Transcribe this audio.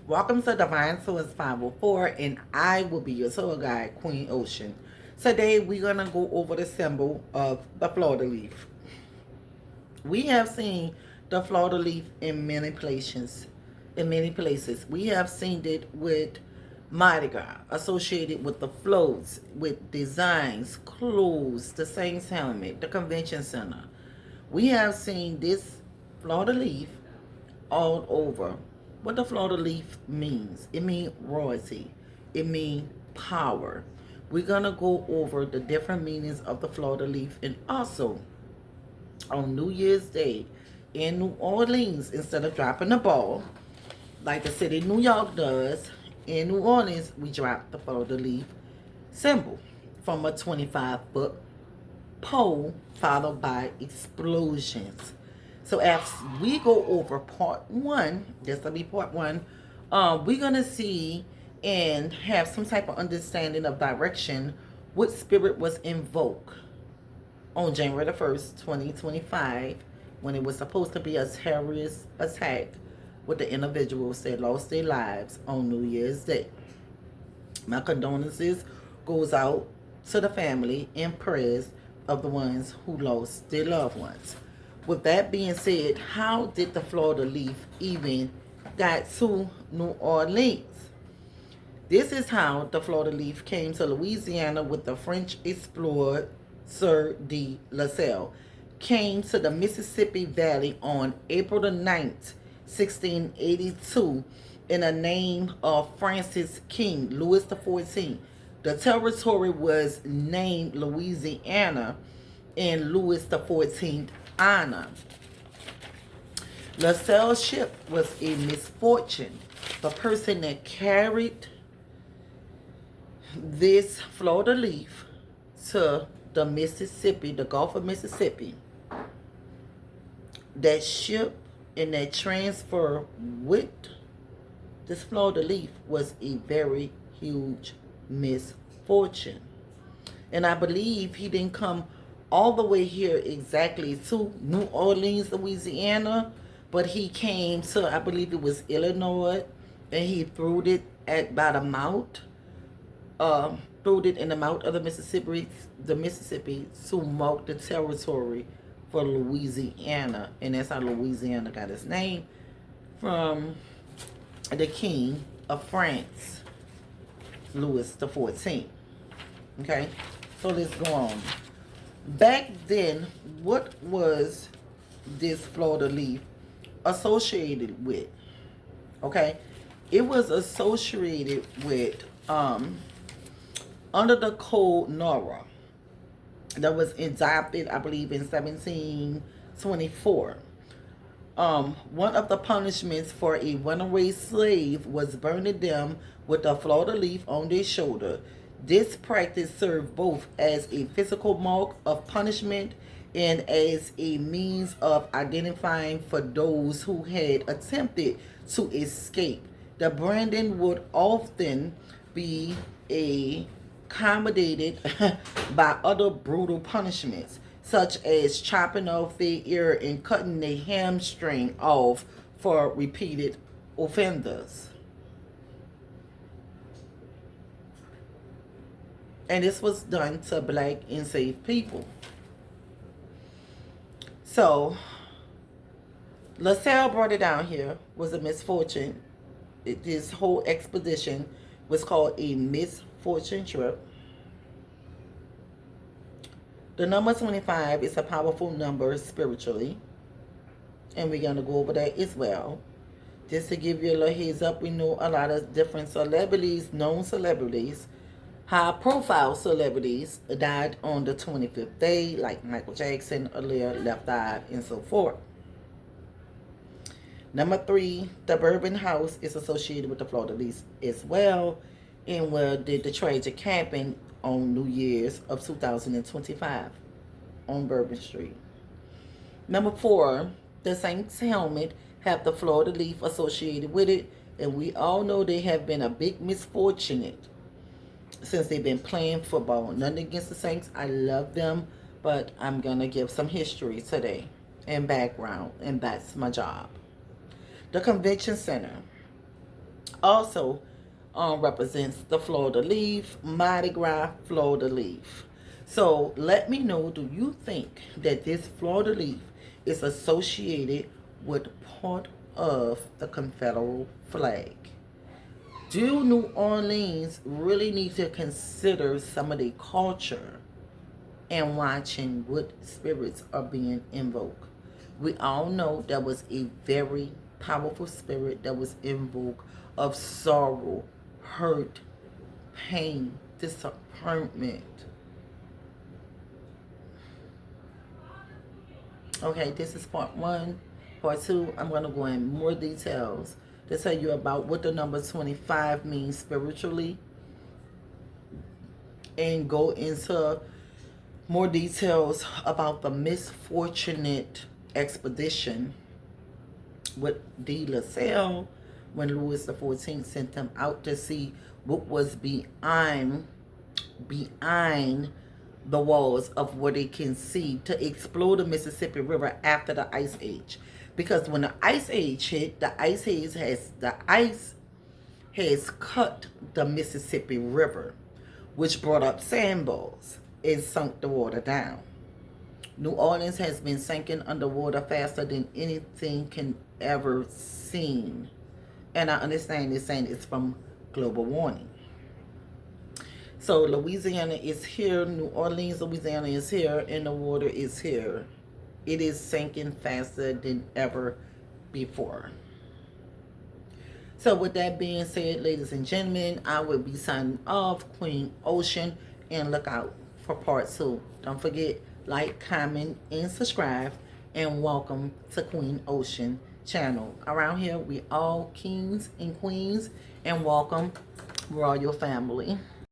Welcome to Divine Source 504, and I will be your tour guide, Queen Ocean. Today, we're going to go over the symbol of the Fleur-de-lis. We have seen the Fleur-de-lis in many places. We have seen it with Mardi Gras, associated with the floats, with designs, clothes, the Saints helmet, the convention center. We have seen this Fleur-de-lis all over. What the fleur-de-lis means? It means royalty. It means power. We're going to go over the different meanings of the fleur-de-lis, and also on New Year's Day in New Orleans, instead of dropping the ball like the city of New York does, in New Orleans we drop the fleur-de-lis symbol from a 25-foot pole, followed by explosions. So as we go over part one, this will be part one, we're going to see and have some type of understanding of direction, what spirit was invoked on January the 1st, 2025, when it was supposed to be a terrorist attack with the individuals that lost their lives on New Year's Day. My condolences goes out to the family and prayers of the ones who lost their loved ones. With that being said, how did the fleur-de-lis even got to New Orleans? This is how the fleur-de-lis came to Louisiana with the French explorer Sieur de La Salle. Came to the Mississippi Valley on April the 9th, 1682, in the name of Francis King, Louis XIV. The territory was named Louisiana in Louis XIV honor. La Salle's ship was a misfortune. The person that carried this fleur-de-lis to the Mississippi, the Gulf of Mississippi, that ship and that transfer with this fleur-de-lis was a very huge misfortune. And I believe he didn't come all the way here exactly to New Orleans, Louisiana, but he came to, I believe it was Illinois, and he threw it at by the mouth, threw it in the mouth of the Mississippi to mark the territory for Louisiana, and that's how Louisiana got its name from the King of France, Louis XIV. Okay, so let's go on. Back then, what was this fleur-de-lis associated with? Okay, it was associated with under the code Nora that was adopted, I believe, in 1724. One of the punishments for a runaway slave was burning them with a fleur-de-lis on their shoulder. This practice served both as a physical mark of punishment and as a means of identifying for those who had attempted to escape. The branding would often be accommodated by other brutal punishments, such as chopping off their ear and cutting their hamstring off for repeated offenders. And this was done to black enslaved people. So, La Salle brought it down here, was a misfortune. This whole expedition was called a misfortune trip. The number 25 is a powerful number spiritually. And we're going to go over that as well. Just to give you a little heads up, we know a lot of different celebrities, known celebrities, high-profile celebrities died on the 25th day, like Michael Jackson, Aaliyah, Left Eye, and so forth. Number 3, the Bourbon House is associated with the fleur-de-lis as well, and where did the tragic happen on New Year's of 2025 on Bourbon Street. Number 4, the Saints helmet have the fleur-de-lis associated with it, and we all know they have been a big misfortune since they've been playing football. Nothing against the Saints. I love them, but I'm going to give some history today and background, and that's my job. The convention center. also represents the Fleur-de-lis, Mardi Gras Fleur-de-lis. So let me know, do you think that this Fleur-de-lis is associated with part of the Confederate flag? Do New Orleans really need to consider some of their culture and watching what spirits are being invoked? We all know that was a very powerful spirit that was invoked of sorrow, hurt, pain, disappointment. Okay, this is part one. Part two, I'm going to go in more details to tell you about what the number 25 means spiritually and go into more details about the misfortunate expedition with de La Salle when Louis XIV sent them out to see what was behind the walls of what they can see to explore the Mississippi River after the Ice Age. Because when the Ice Age hit, the ice has cut the Mississippi River, which brought up sandbars and sunk the water down. New Orleans has been sinking underwater faster than anything can ever seen. And I understand they're saying it's from global warming. So Louisiana is here, New Orleans, Louisiana is here, and the water is here. It is sinking faster than ever before. So with that being said, ladies and gentlemen, I will be signing off, Queen Ocean, and look out for part two. Don't forget, like, comment, and subscribe, and welcome to Queen Ocean channel. Around here, we all kings and queens, and welcome royal family.